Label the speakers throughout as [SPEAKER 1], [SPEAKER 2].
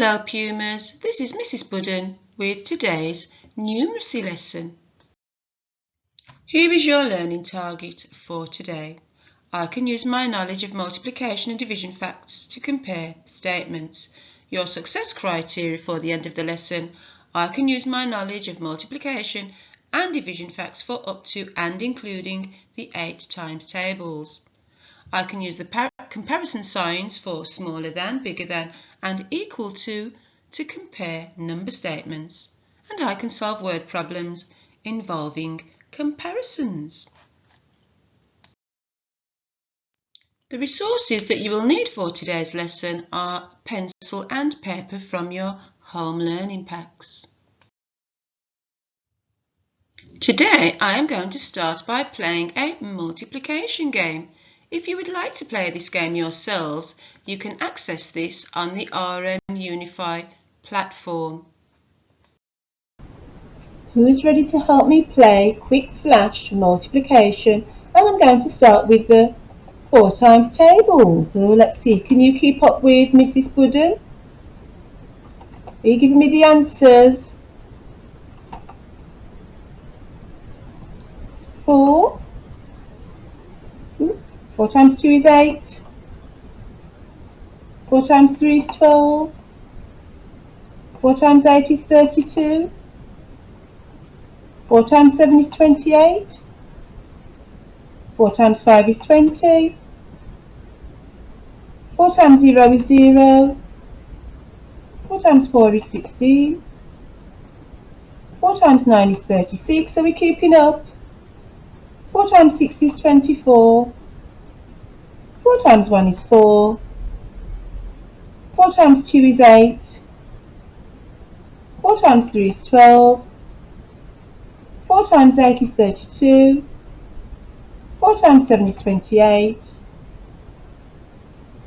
[SPEAKER 1] Hello Pumas, this is Mrs. Buddan with today's numeracy lesson. Here is your learning target for today. I can use my knowledge of multiplication and division facts to compare statements. Your success criteria for the end of the lesson. I can use my knowledge of multiplication and division facts for up to and including the 8 times tables. I can use the comparison signs for smaller than, bigger than and equal to compare number statements. And I can solve word problems involving comparisons. The resources that you will need for today's lesson are pencil and paper from your home learning packs. Today I am going to start by playing a multiplication game. If you would like to play this game yourselves, you can access this on the RM Unify platform.
[SPEAKER 2] Who is ready to help me play quick flash multiplication? And I'm going to start with the 4 times table. So let's see, can you keep up with Mrs. Buddan? Are you giving me the answers? 4. 4 times 2 is 8. 4 times 3 is 12. 4 times 8 is 32. 4 times 7 is 28. 4 times 5 is 20. 4 times 0 is 0. 4 times 4 is 16. 4 times 9 is 36. Are we keeping up? 4 times 6 is 24. 4 times 1 is 4. 4 times 2 is 8. 4 times 3 is 12. 4 times 8 is 32. 4 times 7 is 28.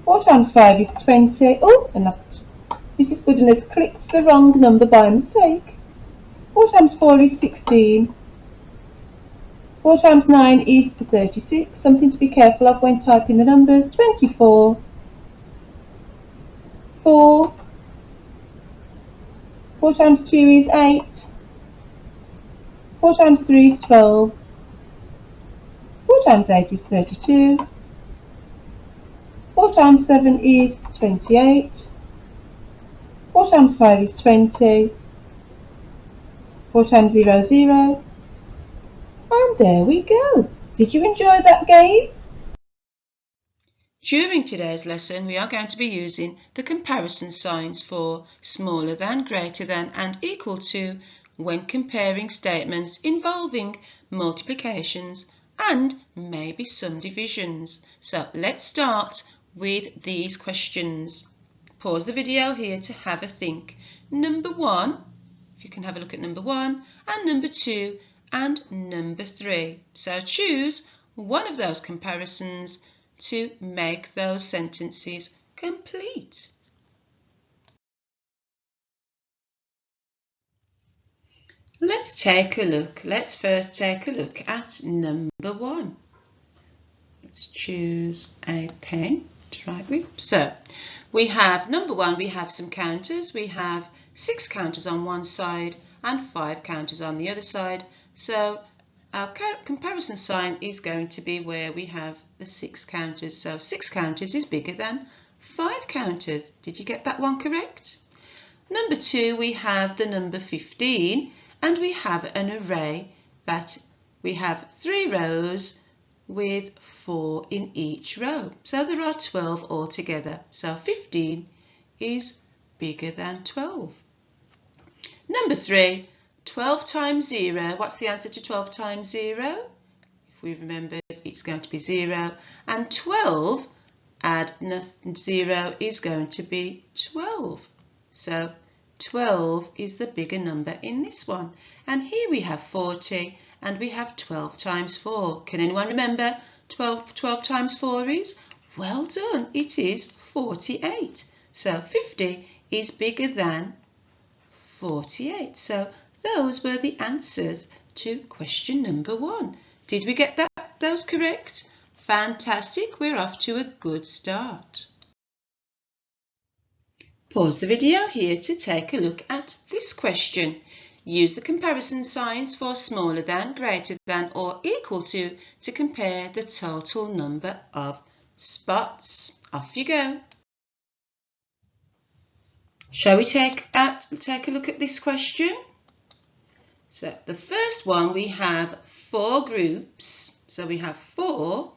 [SPEAKER 2] 4 times 5 is 20. Oh, and Mrs. Buddan has clicked the wrong number by mistake. 4 times 4 is 16. 4 times 9 is 36. Something to be careful of when typing the numbers. 24. 4. 4 times 2 is 8. 4 times 3 is 12. 4 times 8 is 32. 4 times 7 is 28. 4 times 5 is 20. 4 times 0 is 0. And there we go. Did you enjoy that game?
[SPEAKER 1] During today's lesson, we are going to be using the comparison signs for smaller than, greater than and equal to when comparing statements involving multiplications and maybe some divisions. So let's start with these questions. Pause the video here to have a think. Number 1, if you can have a look at number 1, and number 2 and number 3. So choose one of those comparisons to make those sentences complete. Let's take a look. Let's first take a look at number 1. Let's choose a pen to write with. So we have number 1, we have some counters. We have 6 counters on one side and 5 counters on the other side. So our comparison sign is going to be where we have the 6 counters. So 6 counters is bigger than 5 counters. Did you get that one correct? Number 2, we have the number 15 and we have an array that we have 3 rows with 4 in each row. So there are 12 altogether. So 15 is bigger than 12. Number 3, 12 times 0. What's the answer to 12 times 0? If we remember, it's going to be 0. And 12 add 0 is going to be 12. So 12 is the bigger number in this one. And here we have 40 and we have 12 times 4. Can anyone remember 12 times 4 is? Well done, it is 48. So 50 is bigger than 48. So those were the answers to question number 1. Did we get those correct? Fantastic, we're off to a good start. Pause the video here to take a look at this question. Use the comparison signs for smaller than, greater than or equal to compare the total number of spots. Off you go. Shall we take a look at this question? So the first one, we have 4 groups. So we have 4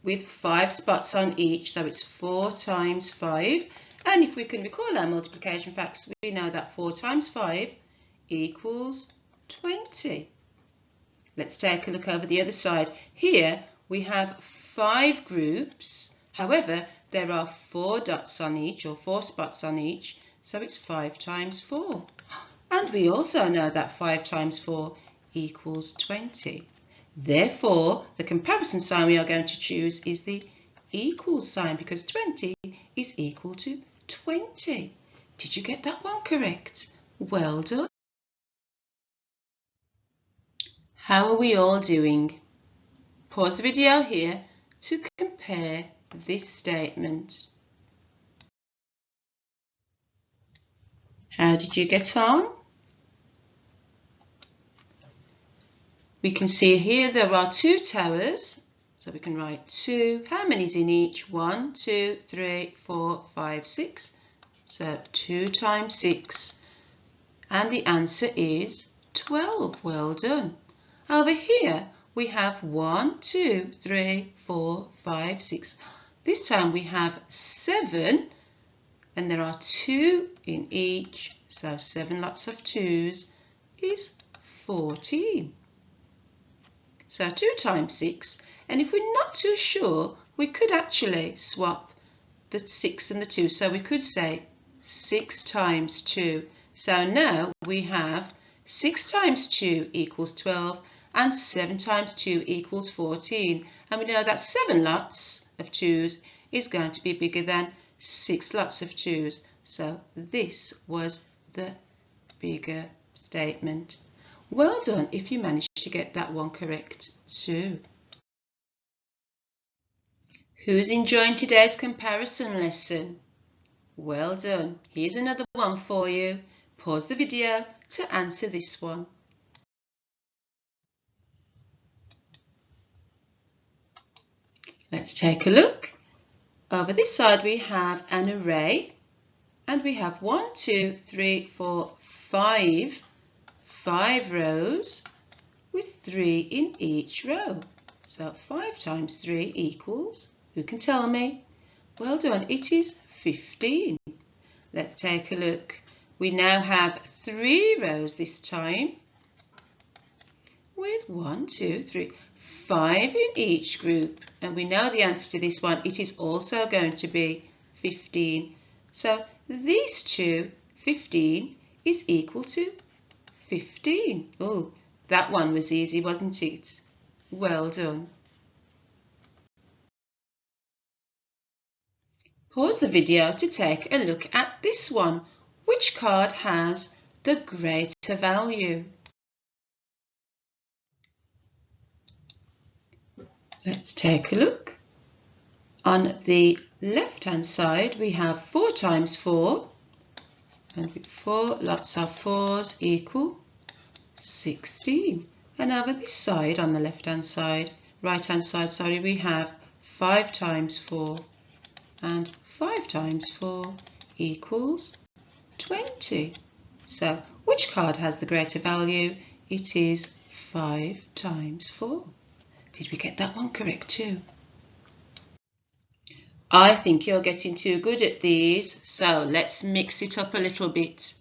[SPEAKER 1] with 5 spots on each. So it's 4 times 5. And if we can recall our multiplication facts, we know that 4 times 5 equals 20. Let's take a look over the other side. Here we have 5 groups. However, there are 4 dots on each, or 4 spots on each, so it's 5 times 4. And we also know that 5 times 4 equals 20. Therefore, the comparison sign we are going to choose is the equal sign, because 20 is equal to 20. Did you get that one correct? Well done. How are we all doing? Pause the video here to compare this statement. How did you get on? We can see here there are 2 towers, so we can write 2. How many is in each? 1, 2, 3, 4, 5, 6. So 2 times 6. And the answer is 12. Well done. Over here we have 1, 2, 3, 4, 5, 6. This time we have 7, and there are 2 in each, so 7 lots of 2s is 14. So 2 times 6, and if we're not too sure, we could actually swap the 6 and the 2, so we could say 6 times 2. So now we have 6 times 2 equals 12, and 7 times 2 equals 14. And we know that 7 lots of 2s is going to be bigger than 6 lots of 2s. So this was the bigger statement. Well done if you managed to get that one correct too. Who's enjoying today's comparison lesson? Well done. Here's another one for you. Pause the video to answer this one. Let's take a look. Over this side we have an array, and we have 1, 2, 3, 4, 5 rows with 3 in each row. So 5 times 3 equals, who can tell me? Well done, it is 15. Let's take a look. We now have 3 rows this time with 1, 2, 3, 5 in each group, and we know the answer to this one. It is also going to be 15. So these two, 15 is equal to 15. Oh, that one was easy, wasn't it? Well done. Pause the video to take a look at this one. Which card has the greater value? Let's take a look. On the left hand side we have 4 times 4, and with 4 lots of 4s equal 16. And over this side, on the left hand side, we have 5 times 4, and 5 times 4 equals 20. So which card has the greater value? It is 5 times 4. Did we get that one correct too? I think you're getting too good at these, so let's mix it up a little bit.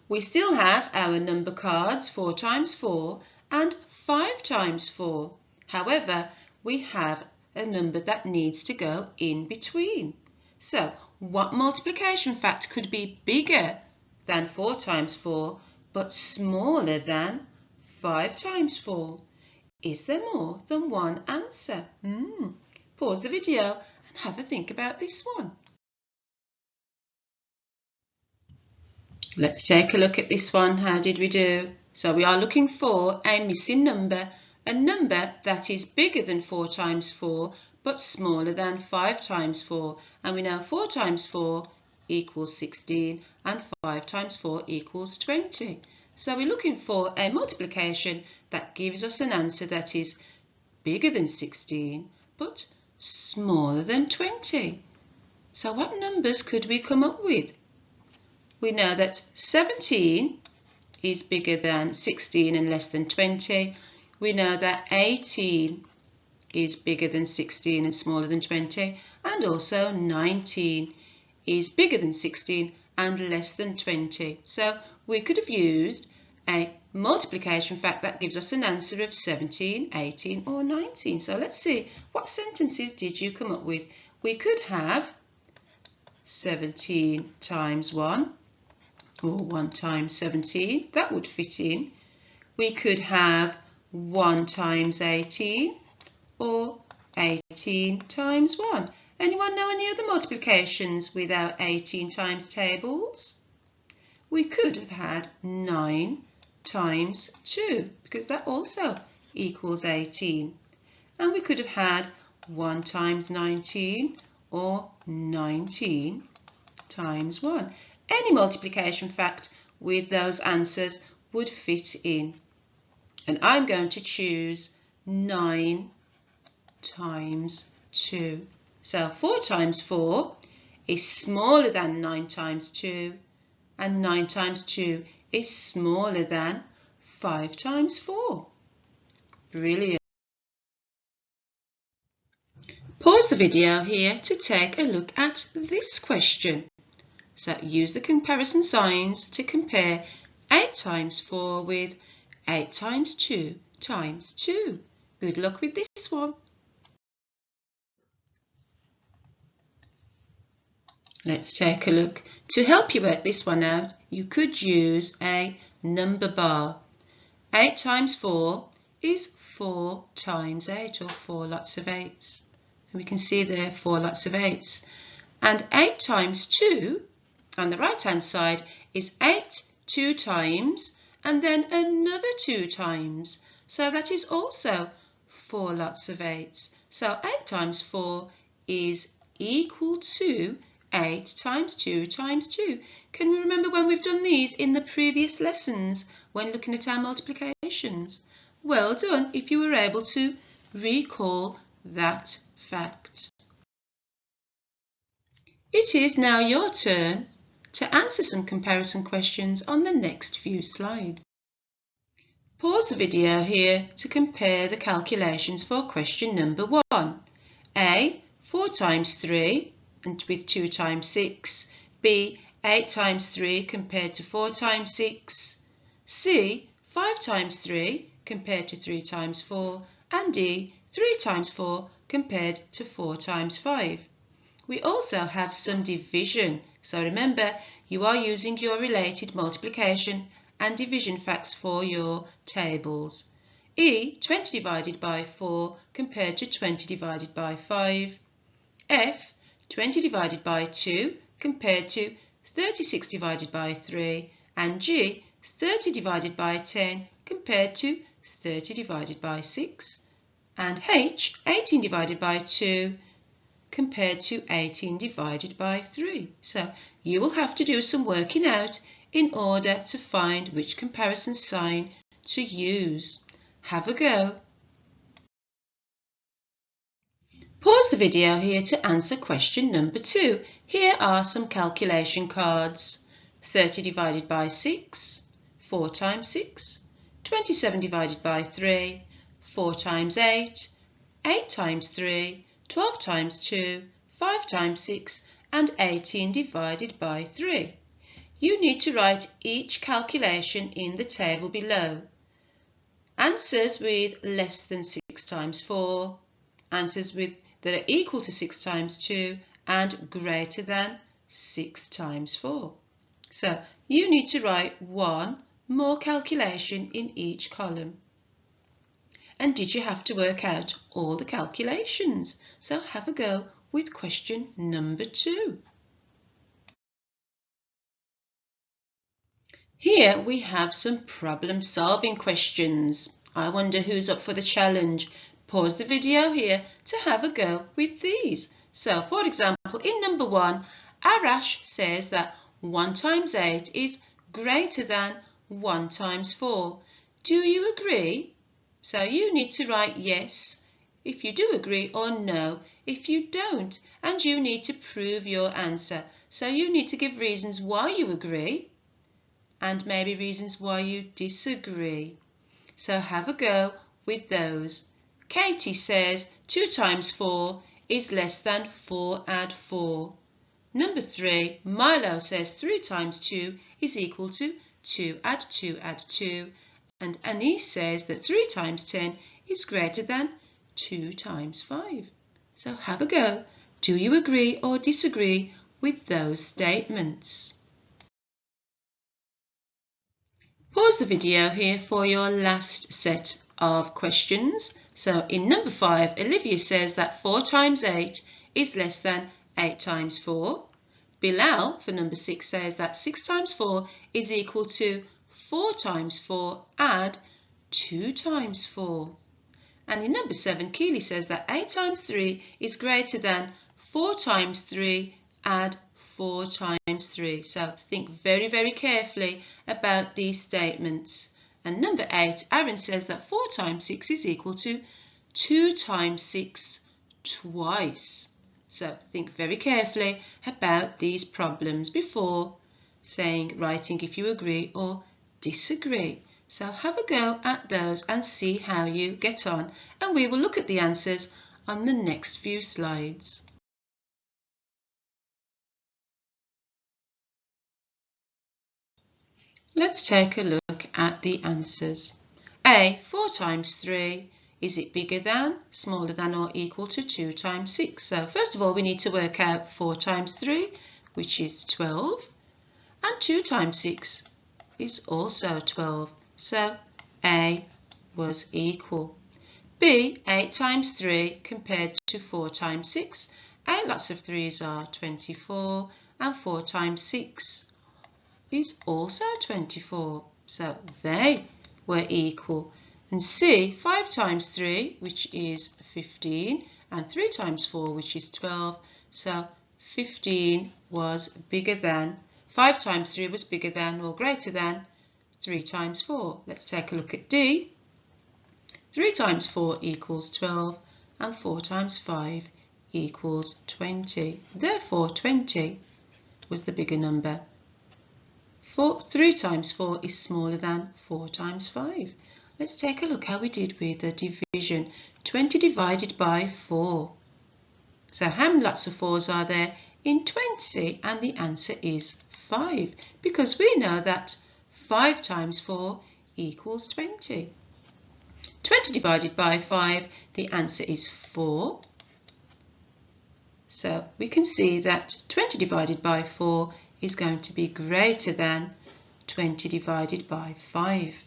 [SPEAKER 1] We still have our number cards, 4 times 4 and 5 times 4. However, we have a number that needs to go in between. So what multiplication fact could be bigger than 4 times 4 but smaller than 5 times 4? Is there more than one answer? Pause the video and have a think about this one. Let's take a look at this one. How did we do? So we are looking for a missing number, a number that is bigger than 4 times 4 but smaller than 5 times 4. And we know 4 times 4 equals 16 and 5 times 4 equals 20. So we're looking for a multiplication that gives us an answer that is bigger than 16 but smaller than 20. So what numbers could we come up with? We know that 17 is bigger than 16 and less than 20. We know that 18 is bigger than 16 and smaller than 20, and also 19 is bigger than 16 and less than 20. So we could have used a multiplication fact that gives us an answer of 17, 18 or 19. So let's see, what sentences did you come up with? We could have 17 times 1 or 1 times 17, that would fit in. We could have 1 times 18 or 18 times 1. Anyone know any other multiplications with our 18 times tables? We could have had 9 times 2 because that also equals 18. And we could have had 1 times 19 or 19 times 1. Any multiplication fact with those answers would fit in. And I'm going to choose 9 times 2. So 4 times 4 is smaller than 9 times 2, and 9 times 2 is smaller than 5 times 4. Brilliant. Pause the video here to take a look at this question. So use the comparison signs to compare 8 times 4 with 8 times 2 times 2. Good luck with this one. Let's take a look. To help you work this one out, you could use a number bar. 8 times 4 is 4 times 8, or 4 lots of 8s. And we can see there 4 lots of 8s. And 8 times 2 on the right hand side is 8 2 times and then another 2 times. So that is also 4 lots of 8s. So 8 times 4 is equal to 8 times 2 times 2. Can we remember when we've done these in the previous lessons when looking at our multiplications? Well done if you were able to recall that fact. It is now your turn to answer some comparison questions on the next few slides. Pause the video here to compare the calculations for question number 1. A, 4 times 3 and with 2 times 6. B, 8 times 3 compared to 4 times 6. C, 5 times 3 compared to 3 times 4. And D, 3 times 4 compared to 4 times 5. We also have some division. So remember, you are using your related multiplication and division facts for your tables. E, 20 divided by 4 compared to 20 divided by 5. F, 20 divided by 2 compared to 36 divided by 3. And G, 30 divided by 10 compared to 30 divided by 6. And H, 18 divided by 2 compared to 18 divided by 3. So you will have to do some working out in order to find which comparison sign to use. Have a go. Pause the video here to answer question number 2. Here are some calculation cards. 30 divided by 6, 4 times 6, 27 divided by 3, 4 times 8, 8 times 3, 12 times 2, 5 times 6 and 18 divided by 3. You need to write each calculation in the table below. Answers with less than 6 times 4, answers that are equal to 6 times 2 and greater than 6 times 4. So you need to write one more calculation in each column. And did you have to work out all the calculations? So have a go with question number 2. Here we have some problem solving questions. I wonder who's up for the challenge. Pause the video here to have a go with these. So for example, in number 1, Arash says that 1 times 8 is greater than 1 times 4. Do you agree? So you need to write yes if you do agree or no if you don't. And you need to prove your answer. So you need to give reasons why you agree and maybe reasons why you disagree. So have a go with those. Katie says 2 times 4 is less than 4 add 4. Number 3, Milo says 3 times 2 is equal to 2 add 2 add 2. And Anise says that 3 times 10 is greater than 2 times 5. So have a go. Do you agree or disagree with those statements? Pause the video here for your last set of questions. So in number 5, Olivia says that 4 times 8 is less than 8 times 4. Bilal, for number 6, says that 6 times 4 is equal to 4 times 4 add 2 times 4. And in number 7, Keely says that 8 times 3 is greater than 4 times 3 add 4 times 3. So think very, very carefully about these statements. And number 8, Aaron says that 4 times 6 is equal to 2 times 6 twice. So think very carefully about these problems before writing if you agree or disagree. So have a go at those and see how you get on. And we will look at the answers on the next few slides. Let's take a look at the answers. A, 4 times 3, is it bigger than, smaller than or equal to 2 times 6? So first of all we need to work out 4 times 3, which is 12, and 2 times 6 is also 12. So A was equal. B, 8 times 3 compared to 4 times 6. 8 lots of 3s are 24 and 4 times 6 is also 24. So they were equal. And C, 5 times 3, which is 15, and 3 times 4, which is 12. So 15 was bigger than, 5 times 3 was bigger than or greater than 3 times 4. Let's take a look at D. 3 times 4 equals 12 and 4 times 5 equals 20. Therefore 20 was the bigger number. 3 times 4 is smaller than 4 times 5. Let's take a look how we did with the division. 20 divided by 4. So how many lots of 4s are there in 20? And the answer is 5, because we know that 5 times 4 equals 20. 20 divided by 5, the answer is 4. So we can see that 20 divided by 4 is going to be greater than 20 divided by 5.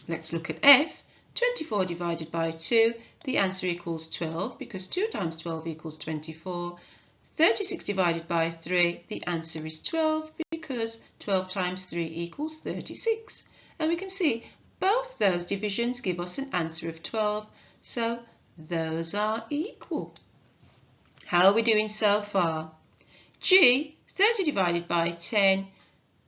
[SPEAKER 1] Let's look at F. 24 divided by 2, the answer equals 12, because 2 times 12 equals 24. 36 divided by 3, the answer is 12, because 12 times 3 equals 36. And we can see both those divisions give us an answer of 12, so those are equal. How are we doing so far? G, 30 divided by 10.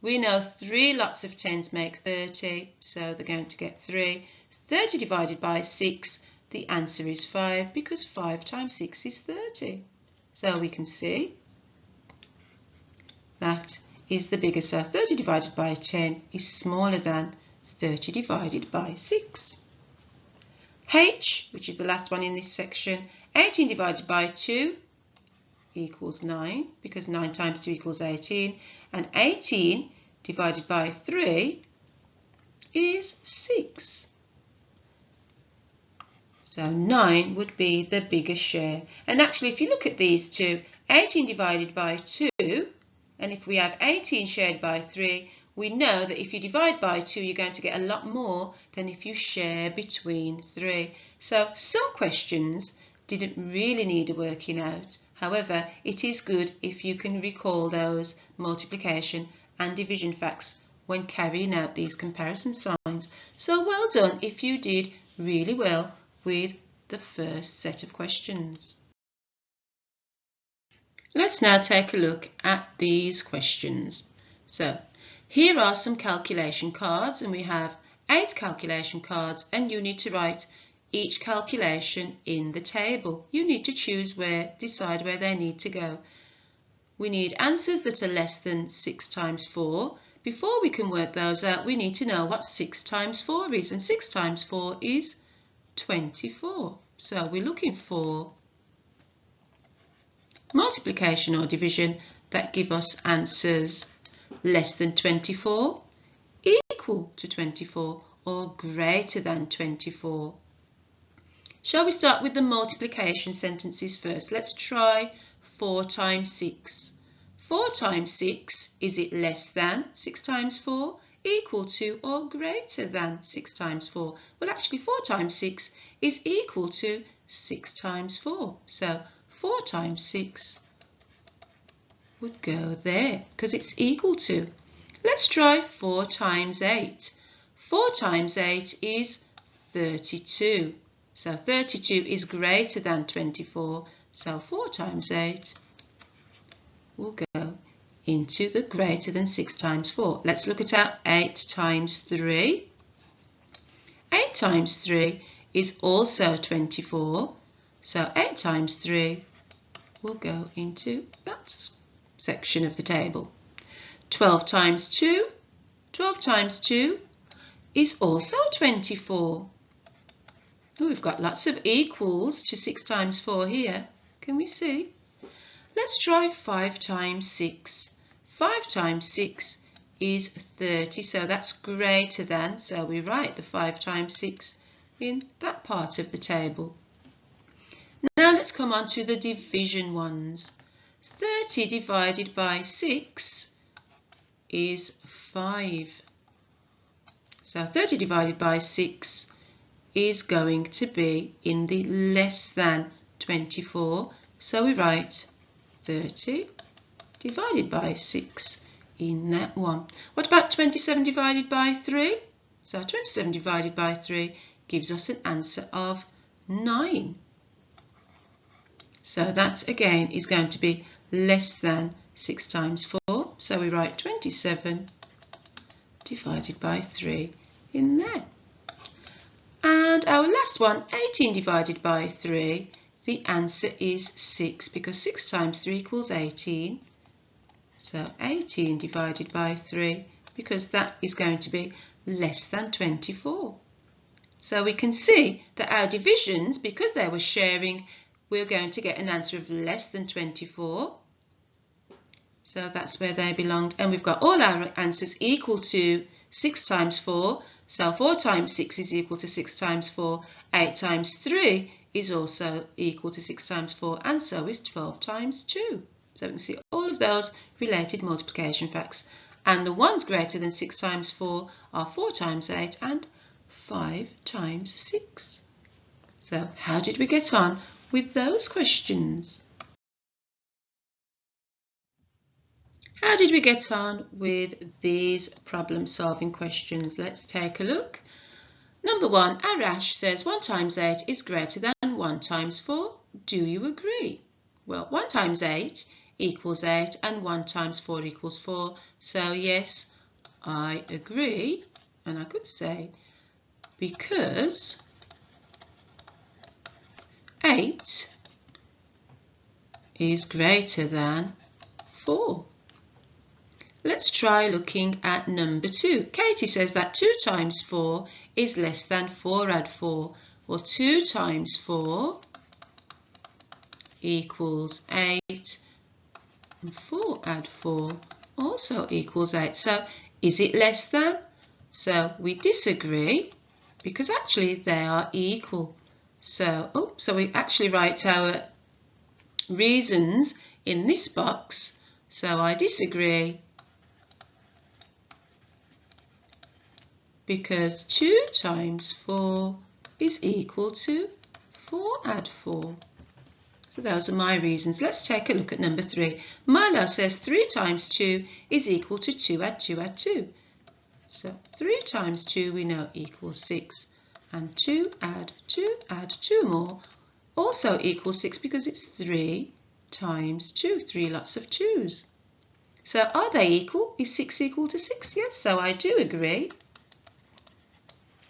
[SPEAKER 1] We know 3 lots of 10s make 30, so they're going to get 3. 30 divided by 6, the answer is 5, because 5 times 6 is 30. So we can see that is the bigger. So 30 divided by 10 is smaller than 30 divided by 6. H, which is the last one in this section, 18 divided by 2 equals 9, because 9 times 2 equals 18, and 18 divided by 3 is 6. So 9 would be the bigger share. And actually, if you look at these two, 18 divided by 2, and if we have 18 shared by 3, we know that if you divide by 2, you're going to get a lot more than if you share between 3. So some questions didn't really need a working out. However, it is good if you can recall those multiplication and division facts when carrying out these comparison signs. So well done if you did really well with the first set of questions. Let's now take a look at these questions. So here are some calculation cards, and we have 8 calculation cards, and you need to write each calculation in the table. You need to decide where they need to go. We need answers that are less than 6 times 4. Before we can work those out, we need to know what 6 times 4 is, and 6 times 4 is 24. So we're looking for multiplication or division that give us answers less than 24, equal to 24, or greater than 24. Shall we start with the multiplication sentences first? Let's try 4 times 6. 4 times 6, is it less than 6 times 4, equal to or greater than 6 times 4? Well, actually 4 times 6 is equal to 6 times 4. So 4 times 6 would go there because it's equal to. Let's try 4 times 8. 4 times 8 is 32. So 32 is greater than 24. So 4 times 8 will go into the greater than 6 times 4. Let's look at our 8 times 3. 8 times 3 is also 24. So 8 times 3 will go into that section of the table. 12 times 2. 12 times 2 is also 24. Oh, we've got lots of equals to 6 times 4 here. Can we see? Let's try 5 times 6. 5 times 6 is 30, so that's greater than, so we write the 5 times 6 in that part of the table. Now let's come on to the division ones. 30 divided by 6 is 5. So 30 divided by 6 is going to be in the less than 24, so we write 30 divided by 6 in that one. What about 27 divided by 3? So 27 divided by 3 gives us an answer of 9. So that again is going to be less than 6 times 4. So we write 27 divided by 3 in there. And our last one, 18 divided by 3, the answer is 6 because 6 times 3 equals 18. So 18 divided by 3 because that is going to be less than 24. So we can see that our divisions, because they were sharing, we're going to get an answer of less than 24. So that's where they belonged. And we've got all our answers equal to 6 times 4. So 4 times 6 is equal to 6 times 4. 8 times 3 is also equal to 6 times 4. And so is 12 times 2. So we can see all of those related multiplication facts. And the ones greater than 6 times 4 are 4 times 8 and 5 times 6. So how did we get on with those questions? How did we get on with these problem-solving questions? Let's take a look. Number 1, Arash says 1 times 8 is greater than 1 times 4. Do you agree? Well, 1 times 8 equals 8 and 1 times 4 equals 4. So yes, I agree. And I could say because 8 is greater than 4. Let's try looking at number 2. Katie says that 2 times 4 is less than 4 add 4. Well, 2 times 4 equals 8 and 4 add 4 also equals 8. So is it less than? So we disagree because actually they are equal. So we actually write our reasons in this box. So I disagree because 2 times 4 is equal to 4 add 4. So those are my reasons. Let's take a look at number 3. Milo says 3 times 2 is equal to 2 add 2 add 2. So 3 times 2 we know equals 6. And 2 add 2 more also equals 6 because it's 3 times 2, 3 lots of 2's. So are they equal? Is 6 equal to 6? Yes, so I do agree.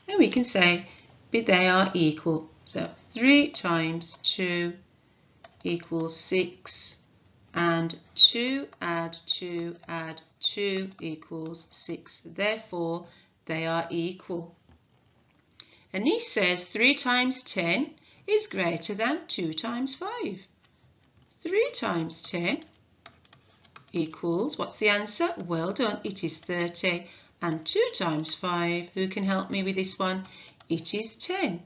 [SPEAKER 1] And we can say they are equal. So 3 times 2 equals 6, and 2 add 2 add 2 equals 6. Therefore, they are equal. And he says 3 times 10 is greater than 2 times 5. 3 times 10 equals, what's the answer? Well done, it is 30. And 2 times 5, who can help me with this one? It is 10.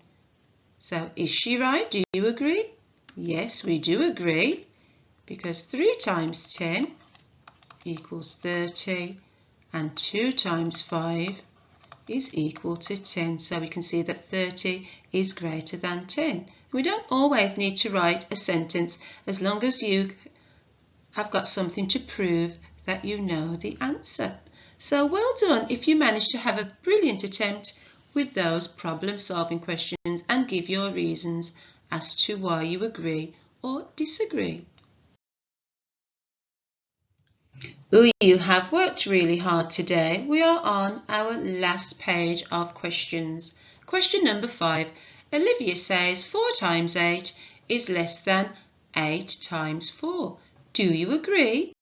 [SPEAKER 1] So is she right? Do you agree? Yes, we do agree, because 3 times 10 equals 30 and 2 times 5 is equal to 10. So we can see that 30 is greater than 10. We don't always need to write a sentence as long as you have got something to prove that you know the answer. So well done if you managed to have a brilliant attempt with those problem-solving questions and give your reasons as to why you agree or disagree. Oh, you have worked really hard today. We are on our last page of questions. Question number 5. Olivia says 4 times 8 is less than 8 times 4. Do you agree?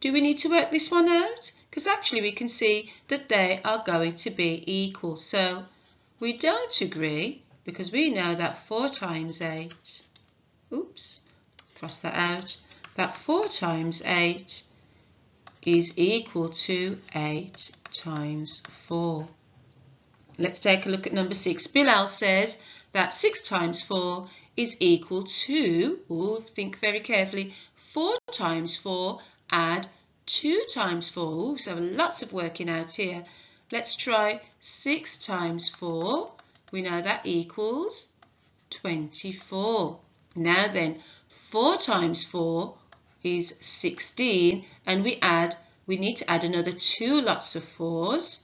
[SPEAKER 1] Do we need to work this one out? Because actually we can see that they are going to be equal. So we don't agree because we know that 4 times 8, oops, cross that out, that 4 times 8 is equal to 8 times 4. Let's take a look at number 6. Bilal says that 6 times 4 is equal to, think very carefully, 4 times 4 add 2 times 4. So lots of working out here. Let's try 6 times 4. We know that equals 24. Now then, 4 times 4 is 16, and we need to add another 2 lots of 4's,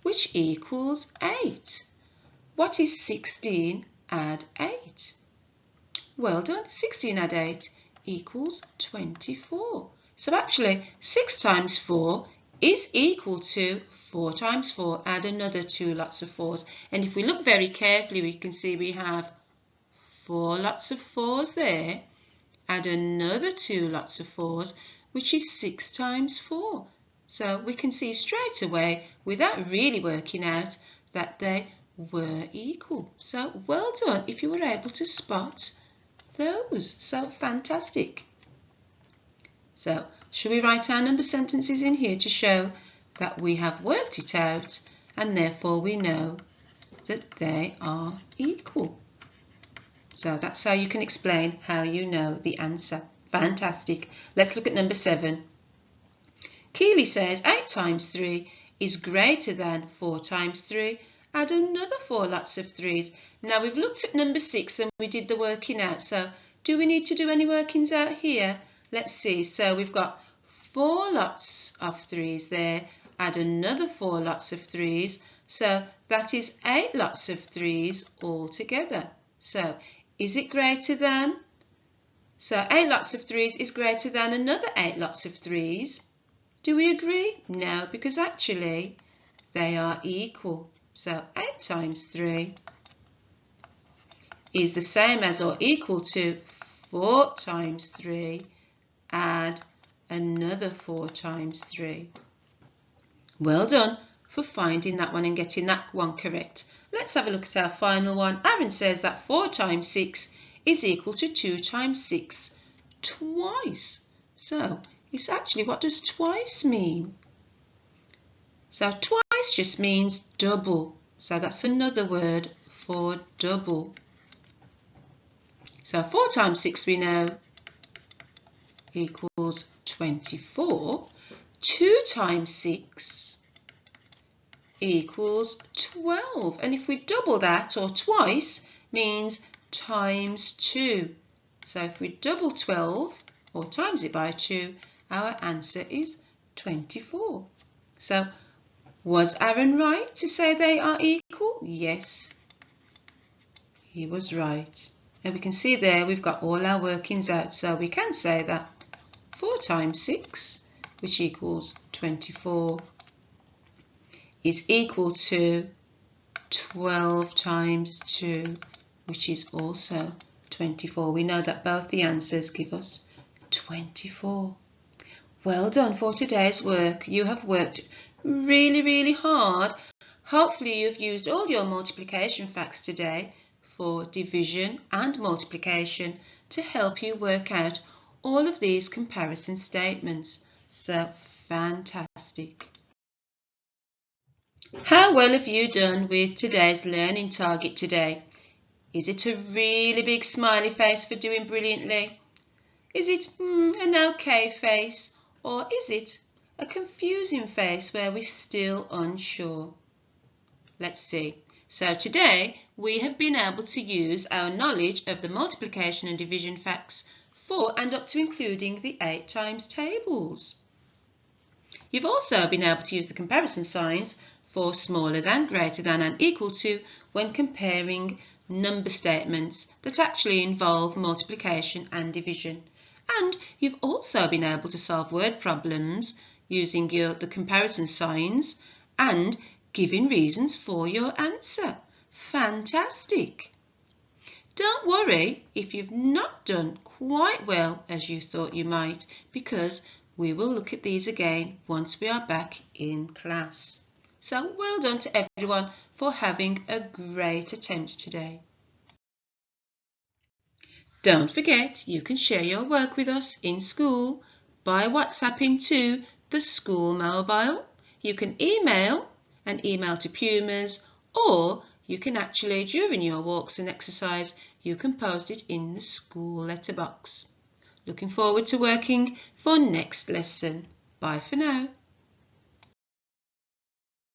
[SPEAKER 1] which equals 8. What is 16 add 8? Well done, 16 add 8 equals 24. So actually 6 times 4 is equal to 4 times 4, add another 2 lots of 4's. And if we look very carefully, we can see we have 4 lots of 4's there, add another 2 lots of 4's, which is 6 times 4. So we can see straight away, without really working out, that they were equal. So well done if you were able to spot those. So fantastic. So shall we write our number sentences in here to show that we have worked it out and therefore we know that they are equal. So that's how you can explain how you know the answer. Fantastic. Let's look at number 7. Keely says 8 times 3 is greater than 4 times 3. Add another 4 lots of 3's. Now we've looked at number 6 and we did the working out. So do we need to do any workings out here? Let's see. So we've got 4 lots of 3's there. Add another 4 lots of 3's. So that is 8 lots of 3's altogether. So is it greater than? So 8 lots of 3's is greater than another 8 lots of 3's. Do we agree? No, because actually they are equal. So 8 times 3 is the same as or equal to 4 times 3 add another 4 times 3. Well done for finding that one and getting that one correct. Let's have a look at our final one. Aaron says that 4 times 6 is equal to 2 times 6 twice. So it's actually, what does twice mean? So twice just means double. So that's another word for double. So 4 times 6 we know equals 24. 2 times 6 equals 12. And if we double that, or twice, means times 2. So if we double 12 or times it by 2, our answer is 24. So was Aaron right to say they are equal? Yes, he was right. And we can see there we've got all our workings out. So we can say that 4 times 6, which equals 24, is equal to 12 times 2, which is also 24. We know that both the answers give us 24. Well done for today's work. You have worked really hard. Hopefully you've used all your multiplication facts today for division and multiplication to help you work out all of these comparison statements. So fantastic. How well have you done with today's learning target today? Is it a really big smiley face for doing brilliantly? Is it an okay face? Or is it a confusing face where we're still unsure? Let's see. So today we have been able to use our knowledge of the multiplication and division facts for and up to including the 8 times tables. You've also been able to use the comparison signs for smaller than, greater than and equal to when comparing number statements that actually involve multiplication and division. And you've also been able to solve word problems using the comparison signs and giving reasons for your answer. Fantastic! Don't worry if you've not done quite well as you thought you might, because we will look at these again once we are back in class. So well done to everyone for having a great attempt today. Don't forget you can share your work with us in school by WhatsApping to the school mobile. You can email to Pumas, or you can actually, during your walks and exercise, you can post it in the school letterbox. Looking forward to working for next lesson. Bye for now.